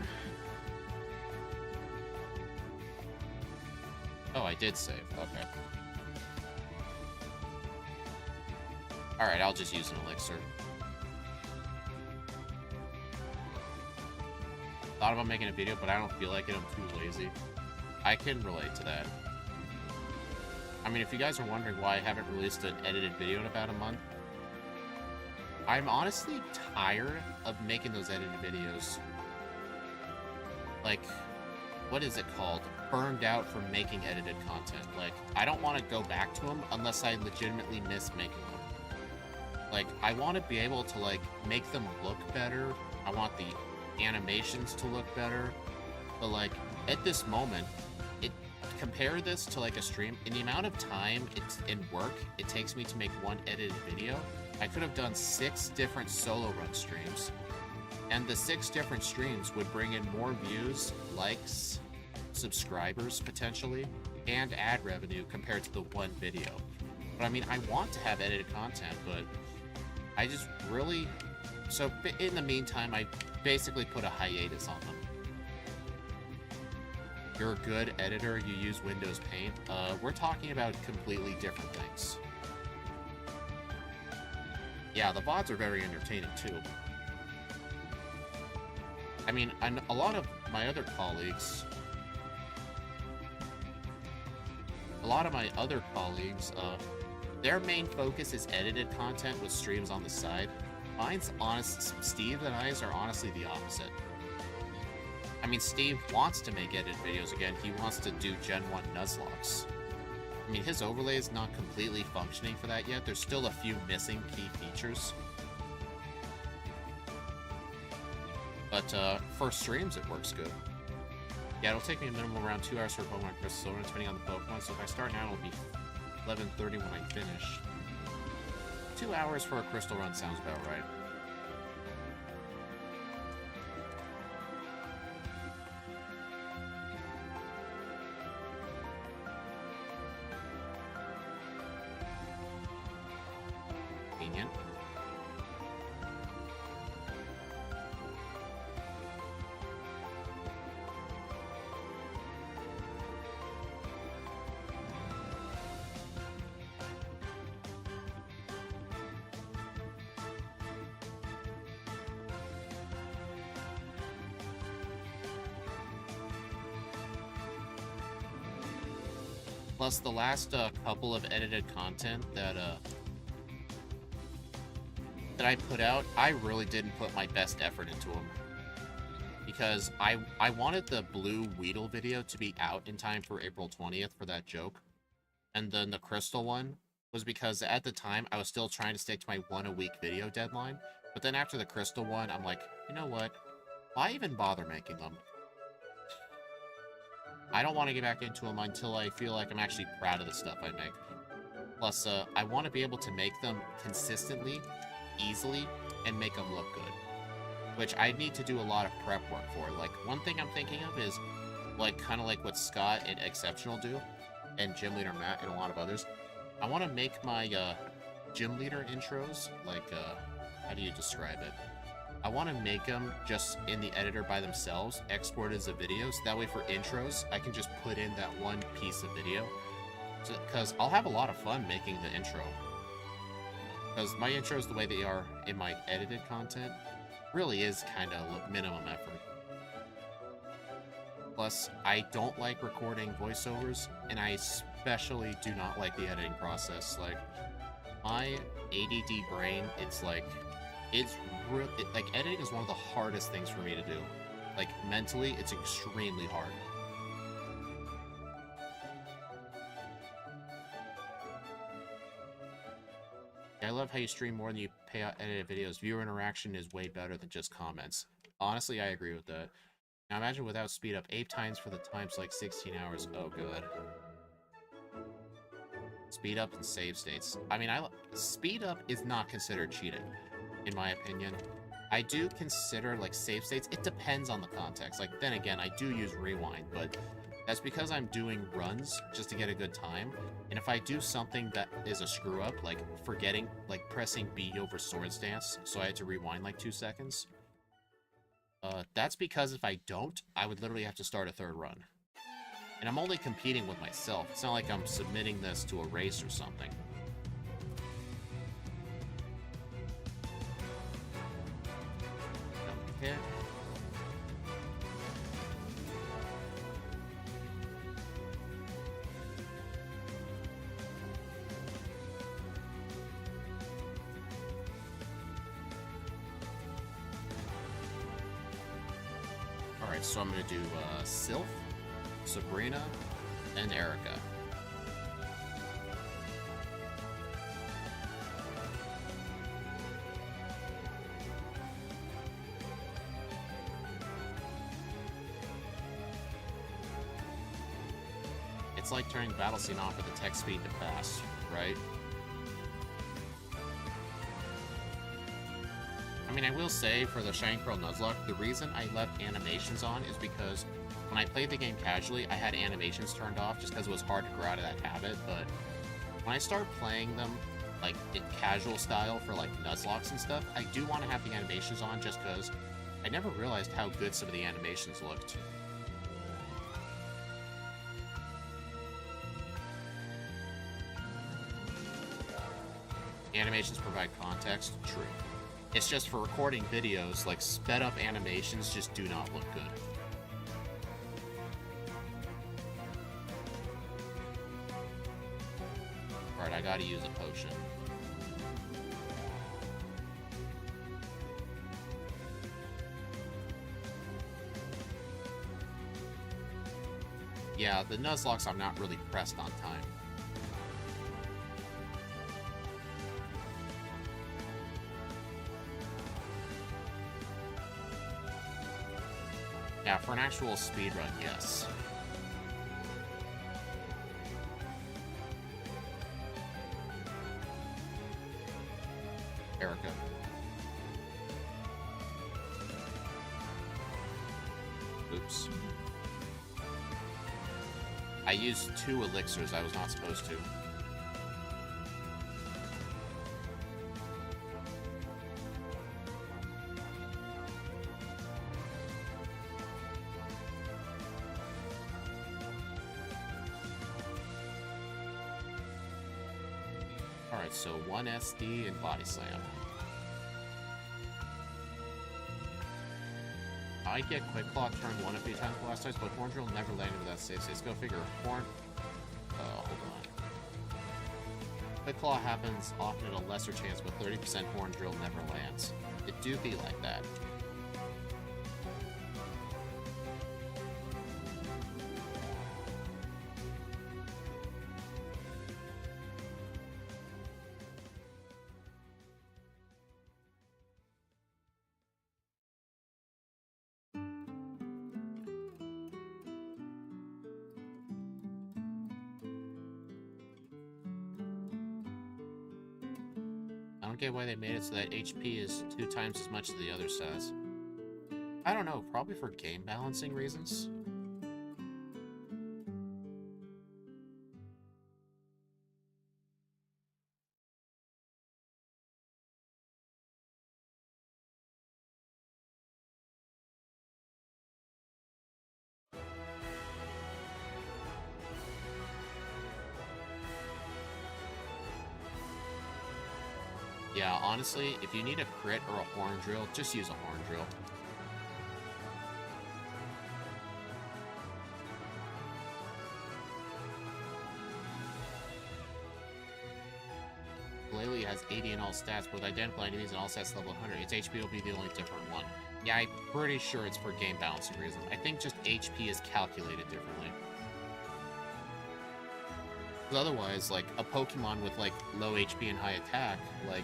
Oh, I did save. Okay. Alright, I'll just use an elixir. Thought about making a video, but I don't feel like it. I'm too lazy. I can relate to that. I mean, if you guys are wondering why I haven't released an edited video in about a month, I'm honestly tired of making those edited videos. Like, what is it called? Burned out from making edited content. Like, I don't want to go back to them unless I legitimately miss making them. Like, I want to be able to, like, make them look better. I want the animations to look better. But, like, at this moment, compare this to, like, a stream. In the amount of time and work it takes me to make one edited video, I could have done 6 different solo run streams. And the 6 different streams would bring in more views, likes, subscribers, potentially, and ad revenue compared to the one video. But I mean, I want to have edited content, but I just really... So, in the meantime, I basically put a hiatus on them. You're a good editor, you use Windows Paint. We're talking about completely different things. Yeah, the VODs are very entertaining, too. I mean, a lot of my other colleagues... their main focus is edited content with streams on the side. Mine's honest. Steve and I's are honestly the opposite. I mean, Steve wants to make edited videos again. He wants to do Gen 1 Nuzlocke. I mean, his overlay is not completely functioning for that yet. There's still a few missing key features. But for streams, it works good. Yeah, it'll take me a minimum around 2 hours for a Pokemon Crystal Run, depending on the Pokemon. So if I start now, it'll be 11:30 when I finish. 2 hours for a Crystal Run sounds about right. Convenient. Plus, the last couple of edited content that I put out, I really didn't put my best effort into them. Because I wanted the blue Weedle video to be out in time for April 20th for that joke. And then the Crystal one was because at the time, I was still trying to stick to my 1-a-week video deadline. But then after the Crystal one, I'm like, you know what? Why even bother making them? I don't want to get back into them until I feel like I'm actually proud of the stuff I make. Plus, I want to be able to make them consistently, easily, and make them look good. Which I need to do a lot of prep work for. Like, one thing I'm thinking of is, like, kind of like what Scott and Exceptional do, and Gym Leader Matt and a lot of others. I want to make my Gym Leader intros, like, how do you describe it? I want to make them just in the editor by themselves, export as a video, so that way for intros, I can just put in that one piece of video. Because I'll have a lot of fun making the intro. Because my intros, the way they are in my edited content, really is kind of minimum effort. Plus, I don't like recording voiceovers, and I especially do not like the editing process. Like, my ADD brain, it's like, like, editing is one of the hardest things for me to do. Like, mentally, it's extremely hard. I love how you stream more than you pay out edited videos. Viewer interaction is way better than just comments. Honestly, I agree with that. Now imagine without speed up, 8 times for the times like 16 hours. Oh, good. Speed up and save states. I mean, speed up is not considered cheating, in my opinion. I do consider, like, save states. It depends on the context. Like, then again, I do use rewind, but that's because I'm doing runs just to get a good time. And if I do something that is a screw-up, like forgetting, like pressing B over sword stance, so I had to rewind like 2 seconds, that's because if I don't, I would literally have to start a third run. And I'm only competing with myself. It's not like I'm submitting this to a race or something. Okay. Alright, so I'm going to do Sylph, Sabrina, and Erica. It's like turning battle scene off with the text speed to fast, right? I mean, I will say, for the Shining Pearl Nuzlocke, the reason I left animations on is because when I played the game casually, I had animations turned off just because it was hard to grow out of that habit, but when I start playing them, like, in casual style for, like, Nuzlocks and stuff, I do want to have the animations on just because I never realized how good some of the animations looked. Animations provide context, true. It's just for recording videos, like, sped up animations just do not look good. Alright, I gotta use a potion. Yeah, the Nuzlocks I'm not really pressed on time. Yeah, for an actual speedrun, yes. Erica. Oops. I used 2 elixirs I was not supposed to. Alright, so 1 SD and Body Slam. I get Quick Claw turned 1 a few times last time, but Horn Drill never landed with that save state. Let's go figure. Horn. Hold on. Quick Claw happens often at a lesser chance, but 30% Horn Drill never lands. It do be like that. I don't get why they made it so that HP is 2 times as much as the other stats. I don't know, probably for game balancing reasons. Yeah, honestly, if you need a crit or a Horn Drill, just use a Horn Drill. Glalie has 80 in all stats, but with identical enemies and all stats level 100, its HP will be the only different one. Yeah, I'm pretty sure it's for game balancing reasons. I think just HP is calculated differently. Because otherwise, like, a Pokemon with, like, low HP and high attack, like,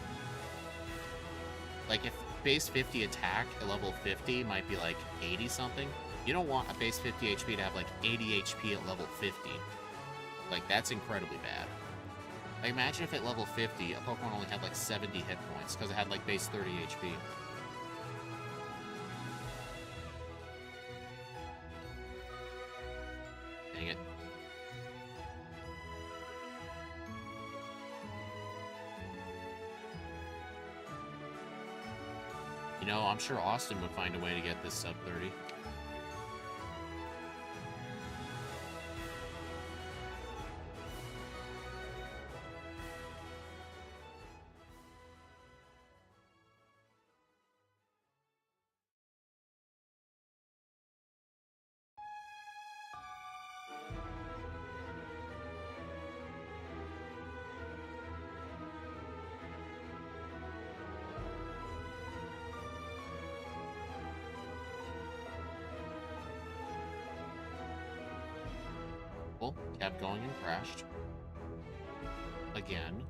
if base 50 attack at level 50 might be, like, 80-something, you don't want a base 50 HP to have, like, 80 HP at level 50. Like, that's incredibly bad. Like, imagine if at level 50, a Pokemon only had like 70 hit points, because it had like base 30 HP. Dang it. You know, I'm sure Austin would find a way to get this sub 30. Kept going and crashed. Again.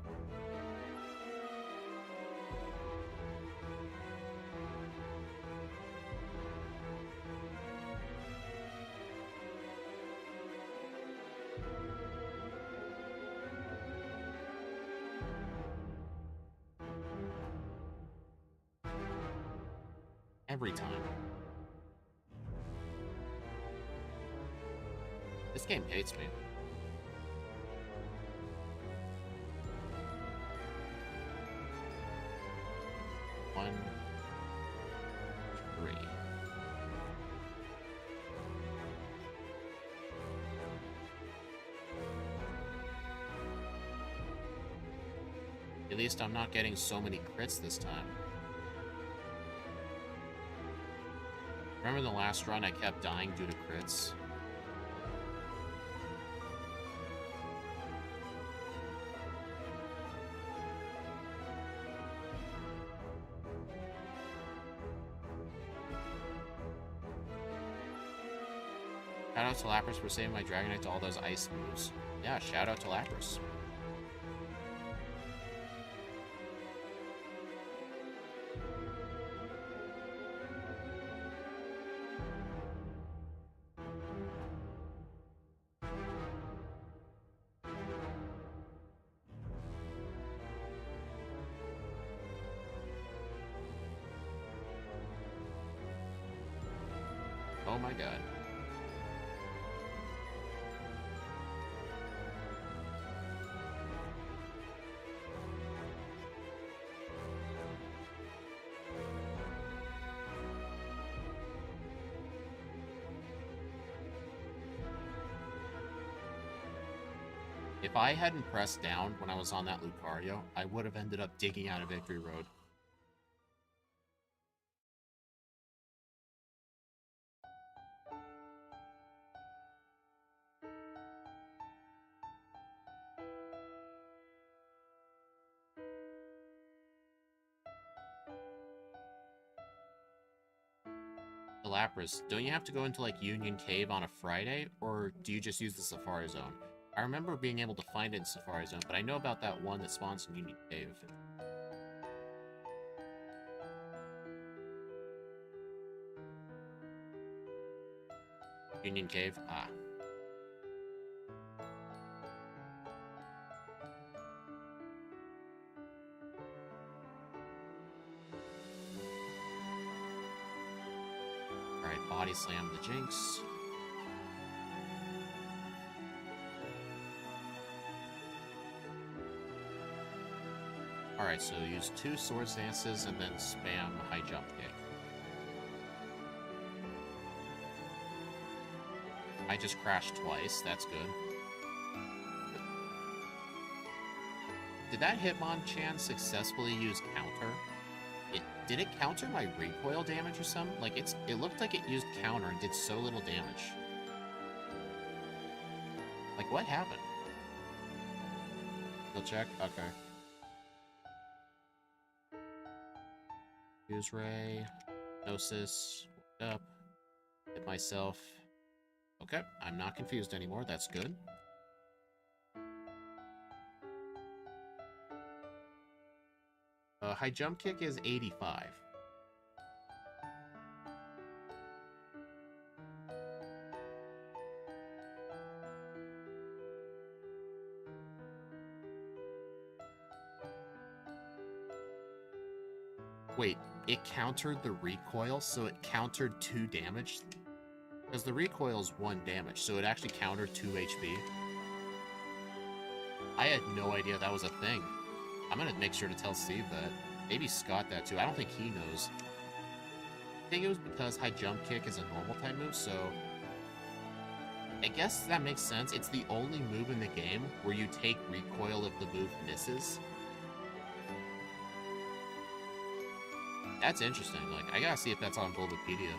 Every time. This game hates me. One, three. At least I'm not getting so many crits this time. Remember the last run I kept dying due to crits? Shout out to Lapras for saving my Dragonite to all those ice moves. Yeah, shout out to Lapras. Oh my god. If I hadn't pressed down when I was on that Lucario, I would have ended up digging out of Victory Road. Lapras, don't you have to go into like Union Cave on a Friday, or do you just use the Safari Zone? I remember being able to find it in Safari Zone, but I know about that one that spawns in Union Cave. Union Cave? Ah. Alright, Body Slam the Jinx. Alright, so use 2 Swords Dances and then spam High Jump Kick. I just crashed twice, that's good. Did that Hitmonchan successfully use counter? Did it counter my recoil damage or something? Like, it looked like it used counter and did so little damage. Like, what happened? You'll check? Okay. Use Ray. Gnosis. Woke up. Hit myself. Okay, I'm not confused anymore. That's good. High Jump Kick is 85. Wait, it countered the recoil, so it countered 2 damage? Because the recoil is 1 damage, so it actually countered 2 HP. I had no idea that was a thing. I'm gonna make sure to tell Steve that. Maybe Scott that too. I don't think he knows. I think it was because high jump kick is a normal type move, so I guess that makes sense. It's the only move in the game where you take recoil if the move misses. That's interesting. Like, I gotta see if that's on Bulbapedia.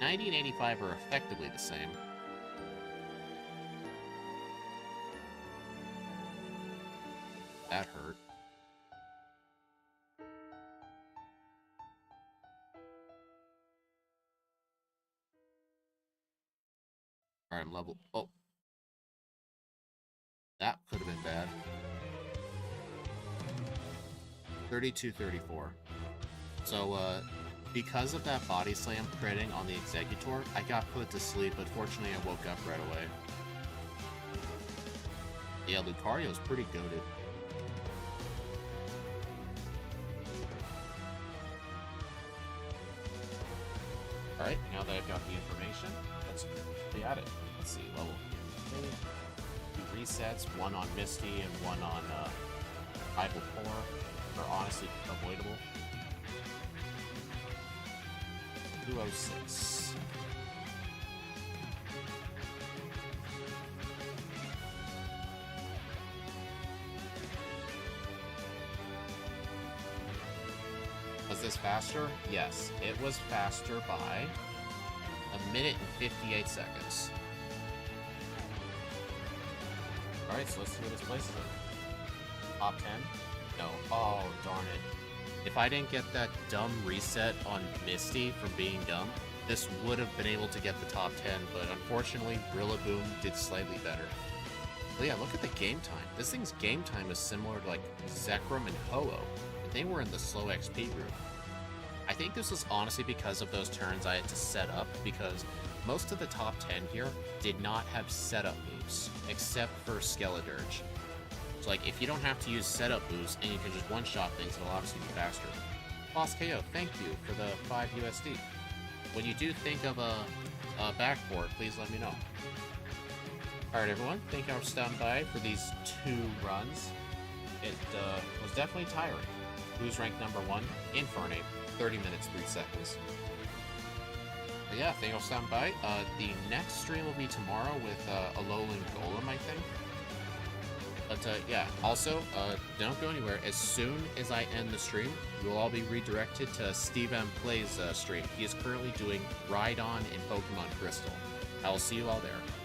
$90 and 85 are effectively the same. That hurt. Alright, I'm level... Oh. That could have been bad. 32-34. So, because of that body slam critting on the Executor, I got put to sleep, but fortunately I woke up right away. Yeah, Lucario's pretty goated. Alright, now that I've got the information, let's be at it. Let's see, level 2 resets, one on Misty and one on Rival 4 are honestly avoidable. 206. Was this faster? Yes, it was faster by 1 minute and 58 seconds. Alright, so let's see what this places in. Top 10? No. Oh, darn it. If I didn't get that dumb reset on Misty from being dumb, this would have been able to get the top 10, but unfortunately, Rillaboom did slightly better. But yeah, look at the game time. This thing's game time is similar to like Zekrom and Ho-Oh, but they were in the slow XP group. I think this was honestly because of those turns I had to set up, because most of the top 10 here did not have setup moves, except for Skeledirge. So like, if you don't have to use setup moves and you can just one-shot things, it'll obviously be faster. Boss KO, thank you for the 5 USD. When you do think of a backport, please let me know. Alright everyone, thank you for stopping by for these 2 runs. It was definitely tiring. Who's ranked number 1? Infernape, 30 minutes, 3 seconds. But yeah, thank you for stopping by. The next stream will be tomorrow with Alolan Golem, I think. But yeah, also, don't go anywhere. As soon as I end the stream, you'll all be redirected to Steve M Plays stream. He is currently doing Ride On in Pokemon Crystal. I will see you all there.